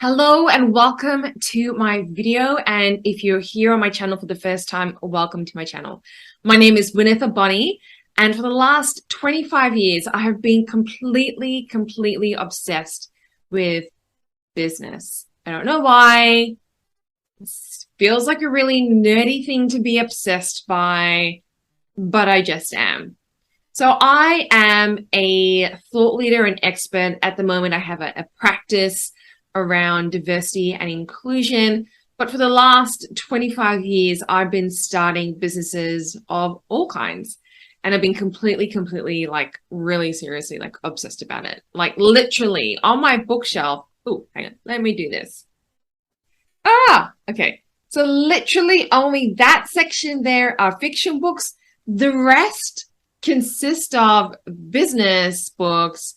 Hello and welcome to my video. And if you're here on my channel for the first time, welcome to my channel. My name is Winitha Bonnie, and for the last 25 years, I have been completely obsessed with business. I don't know why. It feels like a really nerdy thing to be obsessed by, but I just am. So I am a thought leader and expert. At the moment, I have a practice around diversity and inclusion. But for the last 25 years, I've been starting businesses of all kinds. And I've been completely, like really seriously, like obsessed about it. Like literally on my bookshelf. Oh, hang on. Let me do this. Okay. So literally only that section there are fiction books. The rest consist of business books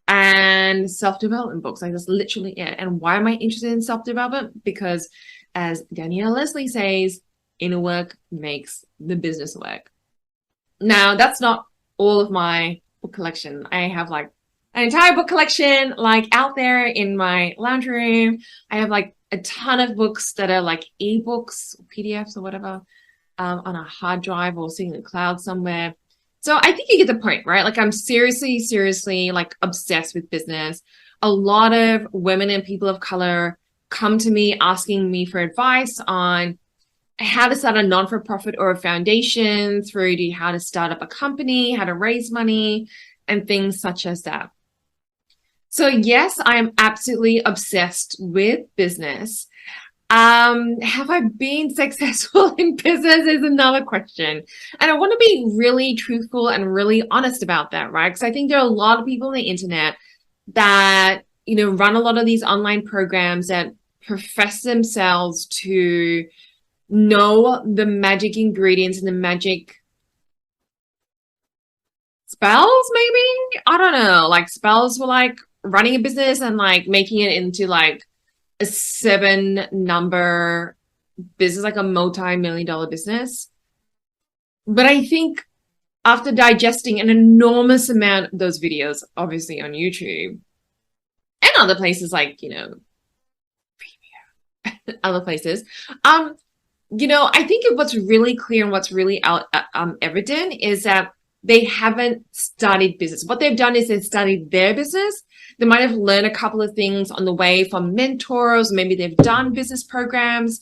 and self-development books. Like that's literally it. And why am I interested in self-development? Because as Danielle Leslie says, inner work makes the business work. Now, that's not all of my book collection. I have like an entire book collection like out there in my lounge room. I have like a ton of books that are like ebooks, PDFs or whatever, on a hard drive or sitting in the cloud somewhere. So I think you get the point, right? Like I'm seriously like obsessed with business. A lot of women and people of color come to me asking me for advice on how to start a non-for-profit or a foundation, through to how to start up a company, how to raise money, and things such as that. So yes, I am absolutely obsessed with business. Have I been successful in business is another question. And I want to be really truthful and really honest about that, right? Because I think there are a lot of people on the internet that, run a lot of these online programs that profess themselves to know the magic ingredients and the magic spells, maybe? I don't know. Like spells for like running a business and like making it into like a 7-number business, like a multi-million-dollar business. But I think after digesting an enormous amount of those videos, obviously on YouTube and other places like, other places, I think what's really clear and what's really evident is that they haven't studied business. What they've done is they've studied their business. They might have learned a couple of things on the way from mentors. Maybe they've done business programs.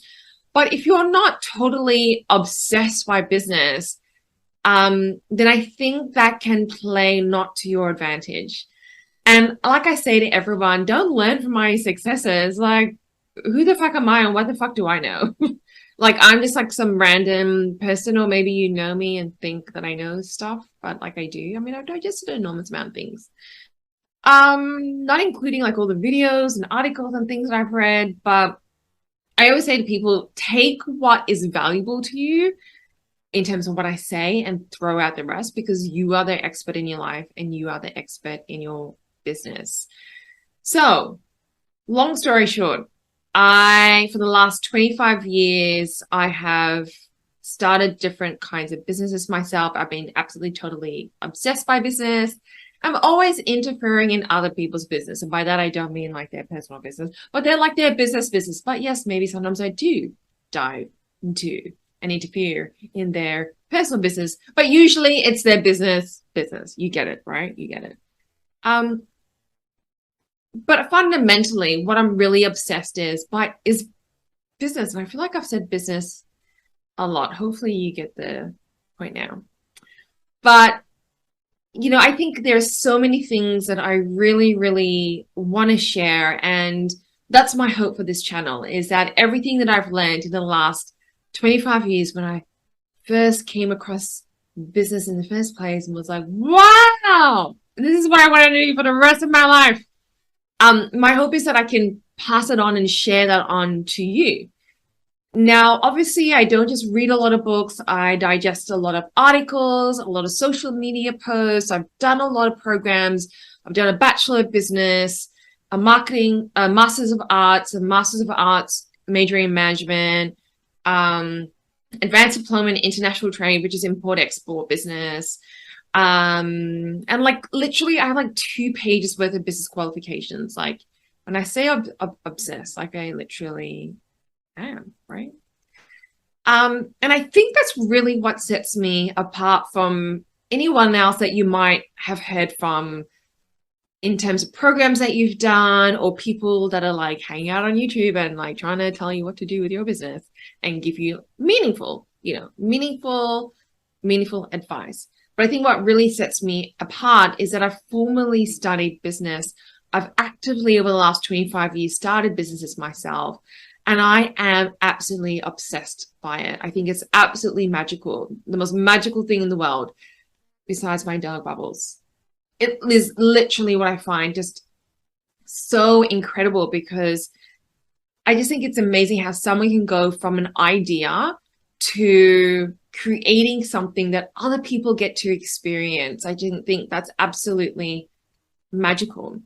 But if you're not totally obsessed by business, then I think that can play not to your advantage. And like I say to everyone, don't learn from my successes. Like, who the fuck am I and what the fuck do I know? Like I'm just like some random person, or maybe you know me and think that I know stuff, but like I do. I mean, I've digested an enormous amount of things. Not including like all the videos and articles and things that I've read, but I always say to people, take what is valuable to you in terms of what I say and throw out the rest, because you are the expert in your life and you are the expert in your business. So, long story short, for the last 25 years, I have started different kinds of businesses myself. I've been absolutely, totally obsessed by business. I'm always interfering in other people's business. And by that, I don't mean like their personal business, but they're like their business. But yes, maybe sometimes I do dive into and interfere in their personal business, but usually it's their business. You get it, right? You get it. But fundamentally, what I'm really obsessed is business. And I feel like I've said business a lot. Hopefully you get the point now. But, I think there's so many things that I really want to share. And that's my hope for this channel, is that everything that I've learned in the last 25 years, when I first came across business in the first place and was like, wow, this is what I want to do for the rest of my life. My hope is that I can pass it on and share that on to you. Now, obviously, I don't just read a lot of books. I digest a lot of articles, a lot of social media posts. I've done a lot of programs. I've done a Bachelor of Business, a marketing, a Masters of Arts, majoring in management, advanced diploma in international trade, which is import-export business. And like literally I have like 2 pages worth of business qualifications. Like When I say obsessed, like I literally am, right? And I think that's really what sets me apart from anyone else that you might have heard from in terms of programs that you've done, or people that are like hanging out on YouTube and like trying to tell you what to do with your business and give you meaningful, meaningful advice. But I think what really sets me apart is that I've formally studied business. I've actively, over the last 25 years, started businesses myself. And I am absolutely obsessed by it. I think it's absolutely magical. The most magical thing in the world, besides my dog Bubbles. It is literally what I find just so incredible, because I just think it's amazing how someone can go from an idea to creating something that other people get to experience. I didn't think that's absolutely magical.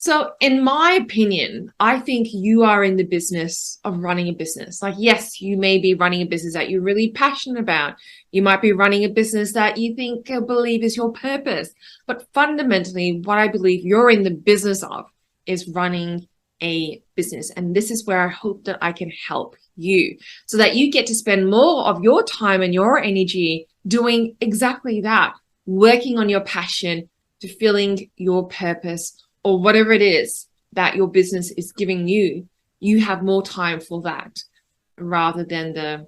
So in my opinion, I think you are in the business of running a business. Like, yes, you may be running a business that you're really passionate about. You might be running a business that you think or believe is your purpose. But fundamentally, what I believe you're in the business of is running a business. And this is where I hope that I can help you so that you get to spend more of your time and your energy doing exactly that, working on your passion, fulfilling your purpose, or whatever it is that your business is giving you. You have more time for that rather than the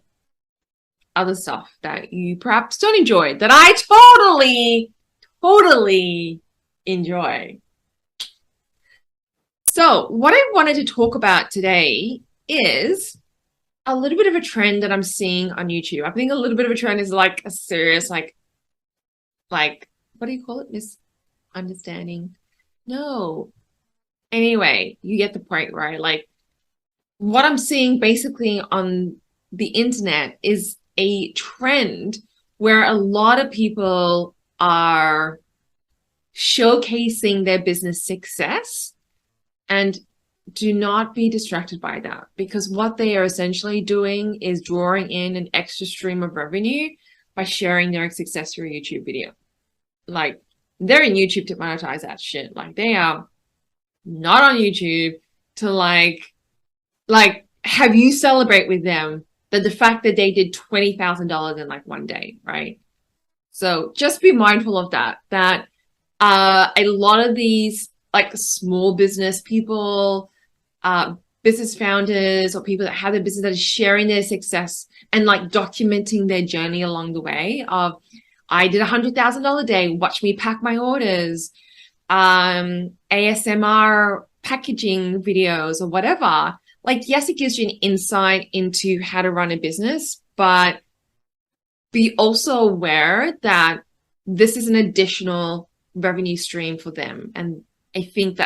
other stuff that you perhaps don't enjoy, that I totally enjoy. So what I wanted to talk about today is a little bit of a trend that I'm seeing on YouTube. I think a little bit of a trend is like a serious, like, what do you call it? Misunderstanding. No. Anyway, you get the point, right? Like, what I'm seeing basically on the internet is a trend where a lot of people are showcasing their business success, and do not be distracted by that, because what they are essentially doing is drawing in an extra stream of revenue by sharing their success through a YouTube video. Like, they're in YouTube to monetize that shit. Like, they are not on YouTube to like have you celebrate with them that the fact that they did $20,000 in like one day, right? So just be mindful of that, a lot of these like small business people, business founders, or people that have a business that is sharing their success and like documenting their journey along the way of, I did $100,000 a day, watch me pack my orders, ASMR packaging videos or whatever. Like, yes, it gives you an insight into how to run a business, but be also aware that this is an additional revenue stream for them. And I think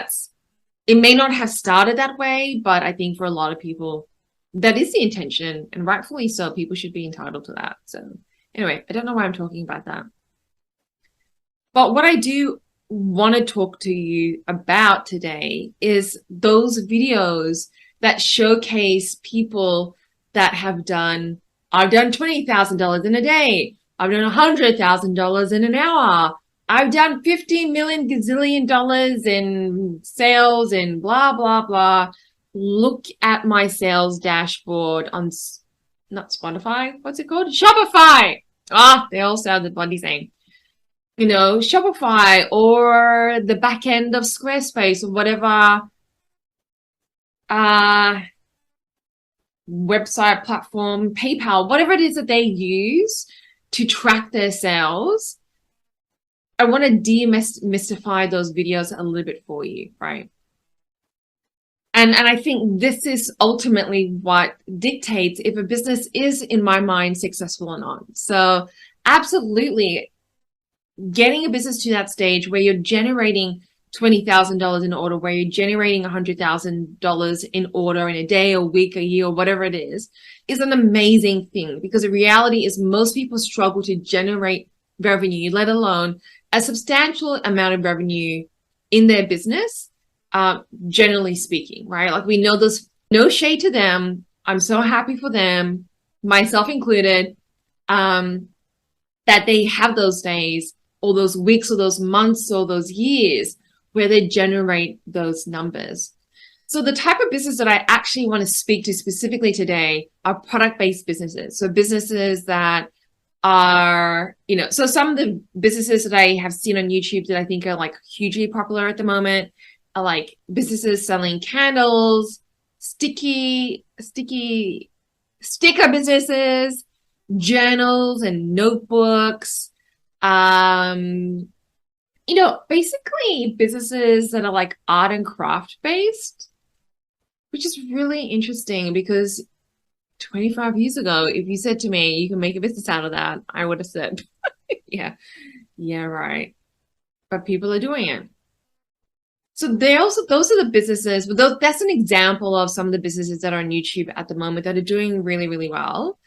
it may not have started that way, but I think for a lot of people, that is the intention, and rightfully so. People should be entitled to that. So anyway, I don't know why I'm talking about that. But what I do want to talk to you about today is those videos that showcase people that have done, I've done $20,000 in a day. I've done $100,000 in an hour. I've done 50 million gazillion dollars in sales and blah, blah, blah. Look at my sales dashboard on, not Spotify, what's it called? Shopify. They all sound the bloody same. You know, Shopify or the back end of Squarespace or whatever website platform, PayPal, whatever it is that they use to track their sales. I want to demystify those videos a little bit for you, right? And I think this is ultimately what dictates if a business is, in my mind, successful or not. So absolutely, getting a business to that stage where you're generating $20,000 in order, where you're generating $100,000 in order in a day, a week, a year, or whatever it is an amazing thing, because the reality is most people struggle to generate revenue, let alone a substantial amount of revenue in their business, generally speaking, right? Like, we know there's no shade to them. I'm so happy for them, myself included, that they have those days or those weeks or those months or those years where they generate those numbers. So the type of business that I actually want to speak to specifically today are product-based businesses. So businesses that are, so some of the businesses that I have seen on YouTube that I think are like hugely popular at the moment are like businesses selling candles, sticker businesses, journals and notebooks, basically businesses that are like art and craft based, which is really interesting because 25 years ago, if you said to me, you can make a business out of that, I would have said, yeah, right. But people are doing it. So those are the businesses, but that's an example of some of the businesses that are on YouTube at the moment that are doing really, really well.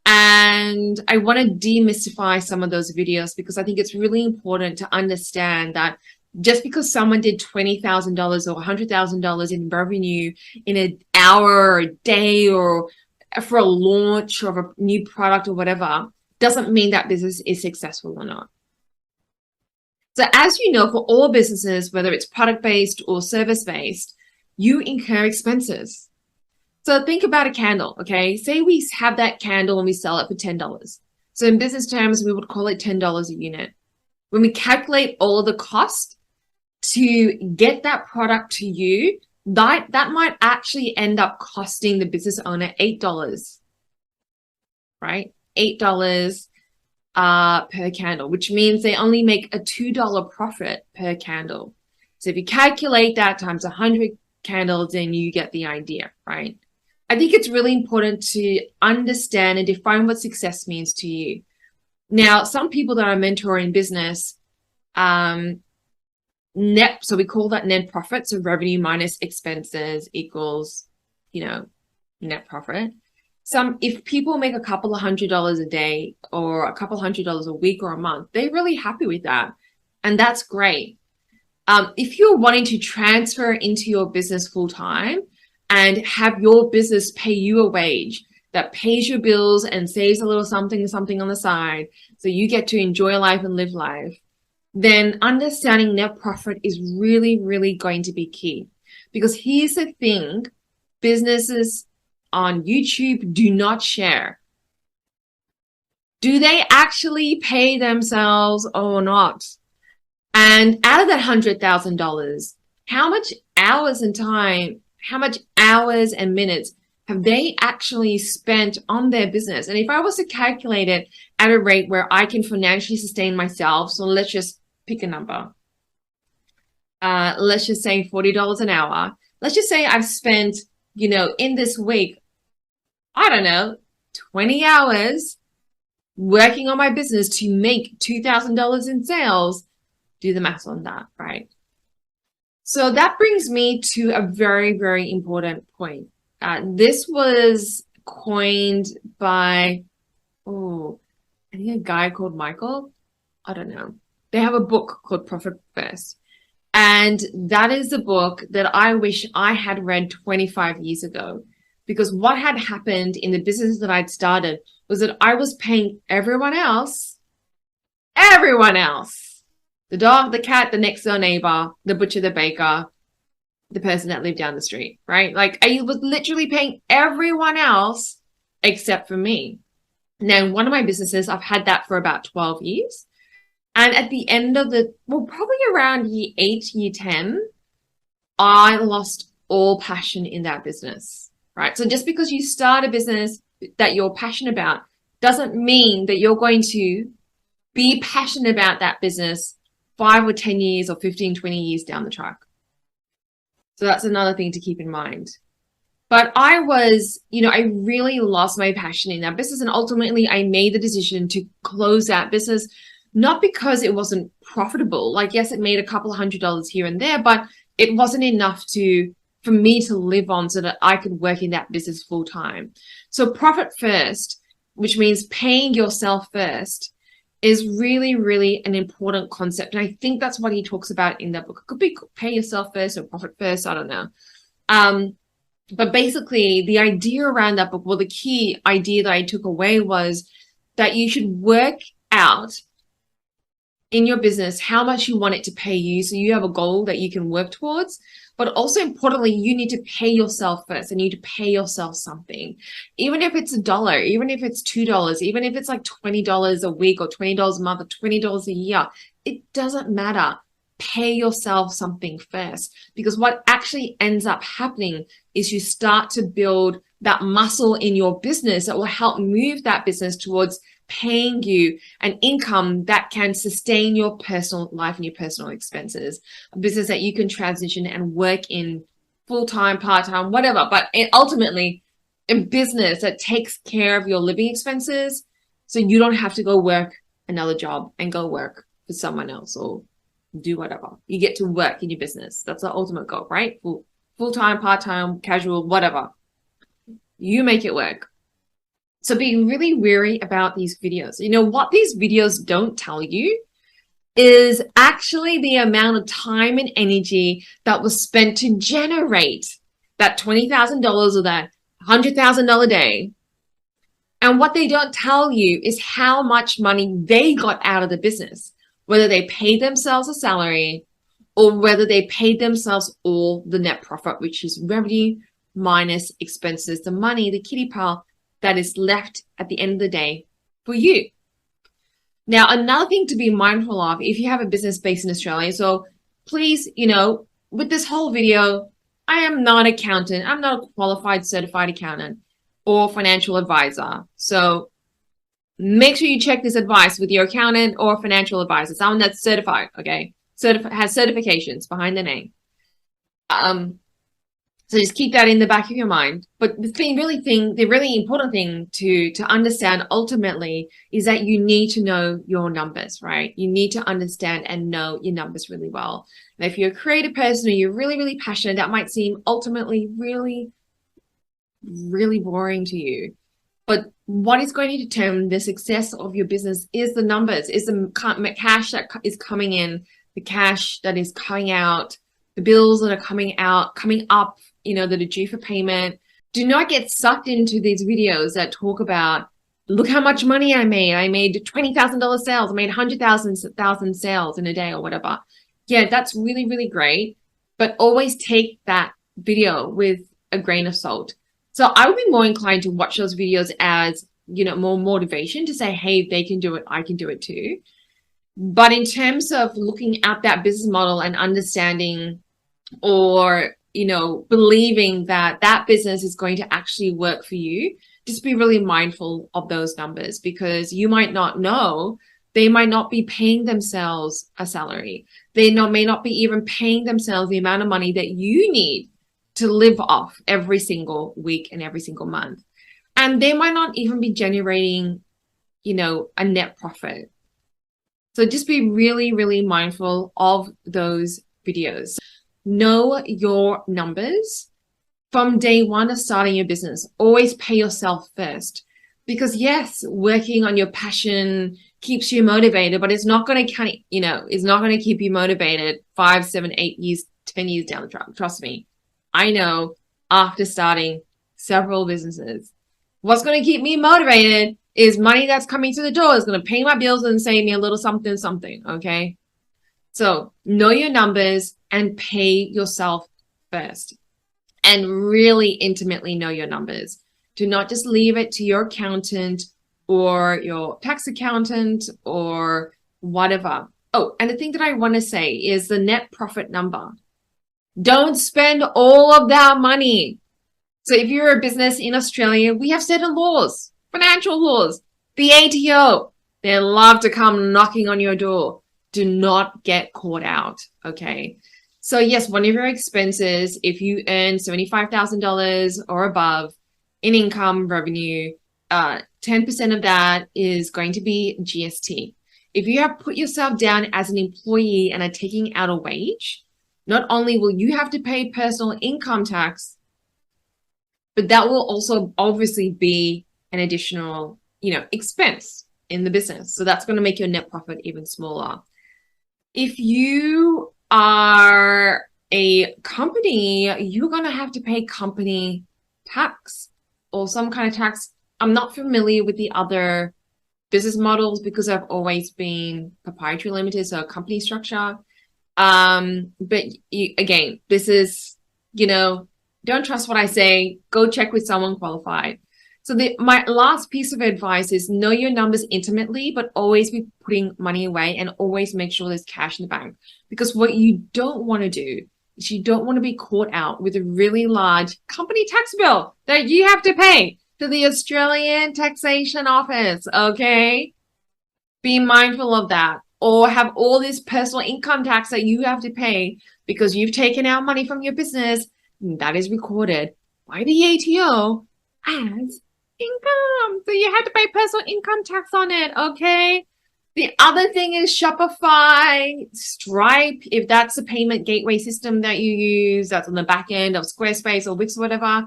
And I want to demystify some of those videos because I think it's really important to understand that just because someone did $20,000 or $100,000 in revenue in an hour or a day or for a launch of a new product or whatever, doesn't mean that business is successful or not. So as you know, for all businesses, whether it's product-based or service-based, you incur expenses. So think about a candle, okay? Say we have that candle and we sell it for $10. So in business terms, we would call it $10 a unit. When we calculate all of the cost to get that product to you, that might actually end up costing the business owner $8, right? $8 per candle, which means they only make a $2 profit per candle. So if you calculate that times 100 candles, then you get the idea, right? I think it's really important to understand and define what success means to you. Now, some people that I mentor in business, so we call that net profit. So revenue minus expenses equals, net profit. If people make a couple of $100 a day or a couple $100 a week or a month, they're really happy with that. And that's great. If you're wanting to transfer into your business full time and have your business pay you a wage that pays your bills and saves a little something on the side so you get to enjoy life and live life, then understanding net profit is really, really going to be key. Because here's the thing, businesses on YouTube do not share. Do they actually pay themselves or not? And out of that $100,000, how much hours and time, how much hours and minutes have they actually spent on their business? And if I was to calculate it at a rate where I can financially sustain myself, so let's just pick a number. Let's just say $40 an hour. Let's just say I've spent, in this week, I don't know, 20 hours working on my business to make $2,000 in sales. Do the math on that, right? So that brings me to a very, very important point. This was coined by, I think a guy called Michael. I don't know. They have a book called Profit First. And that is the book that I wish I had read 25 years ago. Because what had happened in the business that I'd started was that I was paying everyone else, the dog, the cat, the next door neighbor, the butcher, the baker, the person that lived down the street, right? Like I was literally paying everyone else except for me. Now, in one of my businesses, I've had that for about 12 years. And at the end of probably around year 8, year 10, I lost all passion in that business, right? So just because you start a business that you're passionate about doesn't mean that you're going to be passionate about that business 5 or 10 years or 15, 20 years down the track. So that's another thing to keep in mind. But I was, I really lost my passion in that business. And ultimately, I made the decision to close that business, not because it wasn't profitable. Like, yes, it made a couple of $100 here and there, but it wasn't enough for me to live on so that I could work in that business full time. So profit first, which means paying yourself first, is really, really an important concept. And I think that's what he talks about in that book. It could be pay yourself first or profit first. I don't know. But basically the idea around that book, the key idea that I took away was that you should work out in your business, how much you want it to pay you. So you have a goal that you can work towards. But also importantly, you need to pay yourself first, and you need to pay yourself something. Even if it's $1, even if it's $2, even if it's like $20 a week or $20 a month or $20 a year, it doesn't matter. Pay yourself something first, because what actually ends up happening is you start to build that muscle in your business that will help move that business towards paying you an income that can sustain your personal life and your personal expenses, a business that you can transition and work in full-time, part-time, whatever, but ultimately a business that takes care of your living expenses so you don't have to go work another job and go work for someone else or do whatever. You get to work in your business. That's the ultimate goal, right? Full-time, part-time, casual, whatever. You make it work. So be really wary about these videos. You know, what these videos don't tell you is actually the amount of time and energy that was spent to generate that $20,000 or that $100,000 day. And what they don't tell you is how much money they got out of the business, whether they paid themselves a salary or whether they paid themselves all the net profit, which is revenue minus expenses, the money, the kitty pile that is left at the end of the day for you. Now, another thing to be mindful of if you have a business based in Australia, so please, you know, with this whole video, I am not an accountant. I'm not a qualified certified accountant or financial advisor. So make sure you check this advice with your accountant or financial advisor, someone that's certified, okay? Has certifications behind the name. So just keep that in the back of your mind. But the really important thing to understand ultimately is that you need to know your numbers, right? You need to understand and know your numbers really well. And if you're a creative person or you're really, really passionate, that might seem ultimately really, really boring to you. But what is going to determine the success of your business is the numbers, is the cash that is coming in, the cash that is coming out, the bills that are coming up, you know, that are due for payment. Do not get sucked into these videos that talk about, look how much money I made. I made $20,000 sales. I made 100,000 sales in a day or whatever. Yeah, that's really, really great. But always take that video with a grain of salt. So I would be more inclined to watch those videos as, you know, more motivation to say, hey, if they can do it, I can do it too. But in terms of looking at that business model and understanding or, you know, believing that that business is going to actually work for you, just be really mindful of those numbers, because you might not know, they might not be paying themselves a salary. They may not be even paying themselves the amount of money that you need to live off every single week and every single month. And they might not even be generating, you know, a net profit. So just be really, really mindful of those videos. Know your numbers from day one of starting your business. Always pay yourself first, because yes, working on your passion keeps you motivated, but it's not going to it's not going to keep you motivated 5, 7, 8 years, 10 years down the track. Trust me. I know, after starting several businesses, what's going to keep me motivated is money that's coming to the door. Is going to pay my bills and save me a little something, something. Okay. So know your numbers and pay yourself first, and really intimately know your numbers. Do not just leave it to your accountant or your tax accountant or whatever. Oh, and the thing that I want to say is the net profit number. Don't spend all of that money. So if you're a business in Australia, we have certain laws, financial laws, the ATO. They love to come knocking on your door. Do not get caught out, okay? So yes, one of your expenses, if you earn $75,000 or above in income revenue, 10% of that is going to be GST. If you have put yourself down as an employee and are taking out a wage, not only will you have to pay personal income tax, but that will also obviously be an additional, you know, expense in the business. So that's going to make your net profit even smaller. If you are a company, you're going to have to pay company tax or some kind of tax. I'm not familiar with the other business models because I've always been proprietary limited, so company structure. But again, this is, don't trust what I say. Go check with someone qualified. So my last piece of advice is know your numbers intimately, but always be putting money away and always make sure there's cash in the bank. Because what you don't want to do is you don't want to be caught out with a really large company tax bill that you have to pay to the Australian Taxation Office, okay? Be mindful of that. Or have all this personal income tax that you have to pay because you've taken out money from your business that is recorded by the ATO as income. So you have to pay personal income tax on it, okay? The other thing is Shopify, Stripe, if that's the payment gateway system that you use, that's on the back end of Squarespace or Wix or whatever,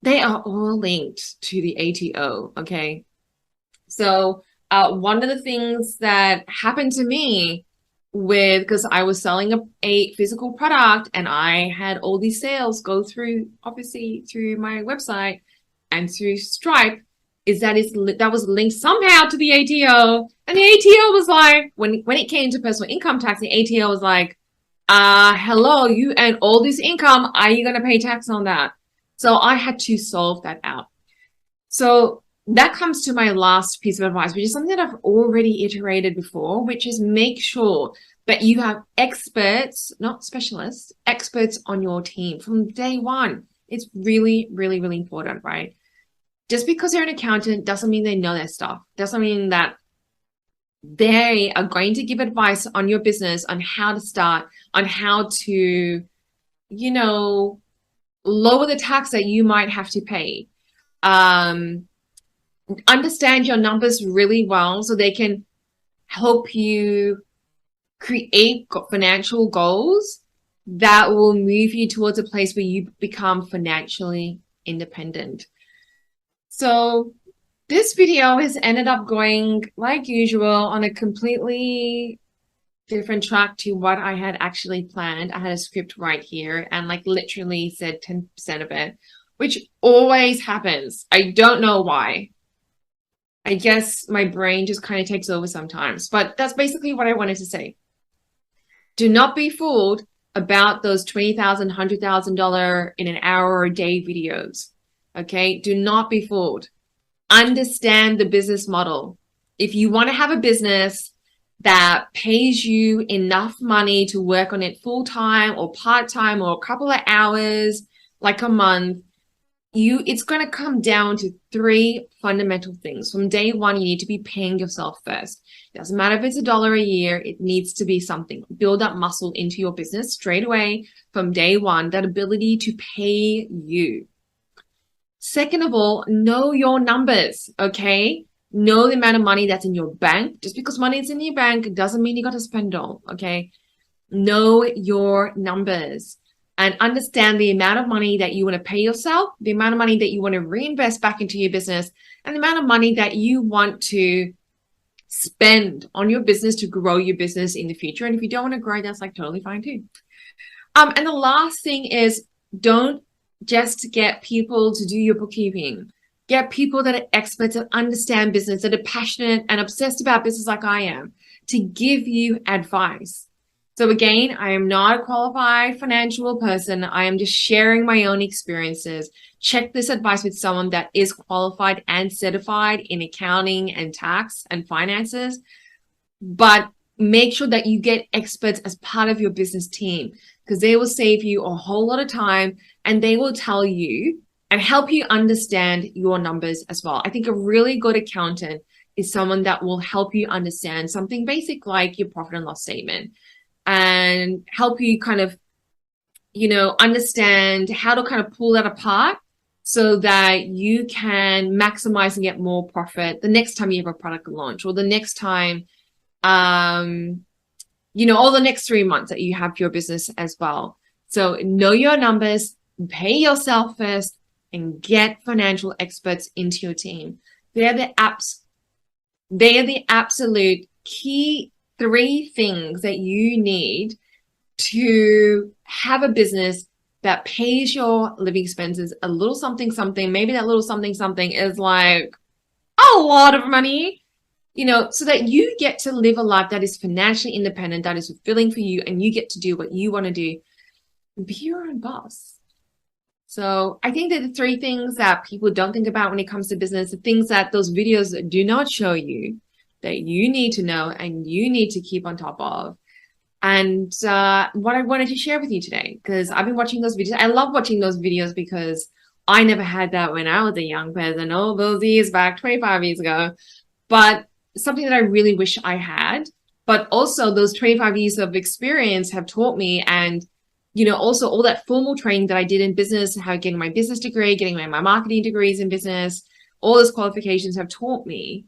they are all linked to the ATO, okay? So one of the things that happened to me because I was selling a physical product and I had all these sales go through, obviously, through my website and through Stripe, is that that was linked somehow to the ATO. And the ATO was like, when it came to personal income tax, the ATO was like, hello, you earn all this income. Are you going to pay tax on that? So I had to solve that out. So that comes to my last piece of advice, which is something that I've already iterated before, which is make sure that you have experts, not specialists, experts on your team from day one. It's really, really, really important, right? Just because they're an accountant doesn't mean they know their stuff. Doesn't mean that they are going to give advice on your business, on how to start, on how to, lower the tax that you might have to pay. Understand your numbers really well so they can help you create financial goals that will move you towards a place where you become financially independent. So this video has ended up going, like usual, on a completely different track to what I had actually planned. I had a script right here and like literally said 10% of it, which always happens. I don't know why. I guess my brain just kind of takes over sometimes, but that's basically what I wanted to say. Do not be fooled about those $20,000, $100,000 in an hour or a day videos. Okay? Do not be fooled. Understand the business model. If you want to have a business that pays you enough money to work on it full-time or part-time or a couple of hours, like a month, it's going to come down to 3 fundamental things. From day one, you need to be paying yourself first. It doesn't matter if it's $1 a year, it needs to be something. Build up muscle into your business straight away from day one, that ability to pay you. Second of all, know your numbers, okay? Know the amount of money that's in your bank. Just because money is in your bank doesn't mean you got to spend it all, okay? Know your numbers. And understand the amount of money that you want to pay yourself, the amount of money that you want to reinvest back into your business, and the amount of money that you want to spend on your business to grow your business in the future. And if you don't want to grow, that's like totally fine too. And the last thing is don't just get people to do your bookkeeping. Get people that are experts that understand business, that are passionate and obsessed about business like I am, to give you advice. So again, I am not a qualified financial person. I am just sharing my own experiences. Check this advice with someone that is qualified and certified in accounting and tax and finances. But make sure that you get experts as part of your business team, because they will save you a whole lot of time and they will tell you and help you understand your numbers as well. I think a really good accountant is someone that will help you understand something basic like your profit and loss statement, and help you kind of, understand how to kind of pull that apart so that you can maximize and get more profit the next time you have a product launch, or the next time, or the next 3 months that you have your business as well. So know your numbers, pay yourself first, and get financial experts into your team. They're the absolute key 3 things that you need to have a business that pays your living expenses a little something something. Maybe that little something something is like a lot of money. so that you get to live a life that is financially independent, that is fulfilling for you, and you get to do what you want to do. Be your own boss. So I think that the three things that people don't think about when it comes to business, the things that those videos do not show you that you need to know and you need to keep on top of. And what I wanted to share with you today, because I've been watching those videos. I love watching those videos because I never had that when I was a young person, all those years back, 25 years ago. But something that I really wish I had, but also those 25 years of experience have taught me, and also all that formal training that I did in business, how getting my business degree, getting my marketing degrees in business, all those qualifications have taught me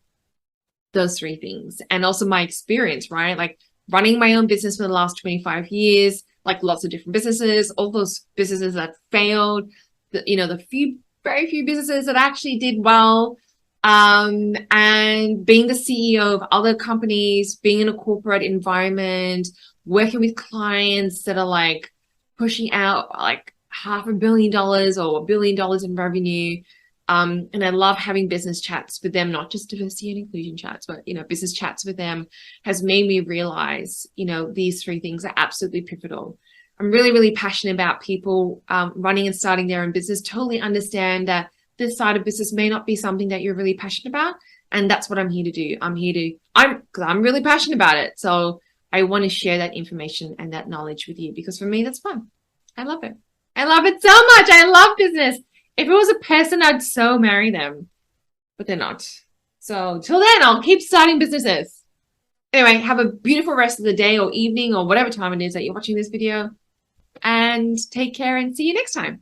those three things. And also my experience, right? Like running my own business for the last 25 years, like lots of different businesses, all those businesses that failed, the very few businesses that actually did well, and being the CEO of other companies, being in a corporate environment, working with clients that are like pushing out like $500 million or $1 billion in revenue. And I love having business chats with them, not just diversity and inclusion chats, but, business chats with them has made me realize, these three things are absolutely pivotal. I'm really, really passionate about people running and starting their own business. Totally understand that this side of business may not be something that you're really passionate about. And that's what I'm here to do. Because I'm really passionate about it. So I want to share that information and that knowledge with you because for me, that's fun. I love it. I love it so much. I love business. If it was a person, I'd so marry them, but they're not. So till then, I'll keep starting businesses. Anyway, have a beautiful rest of the day or evening or whatever time it is that you're watching this video, and take care and see you next time.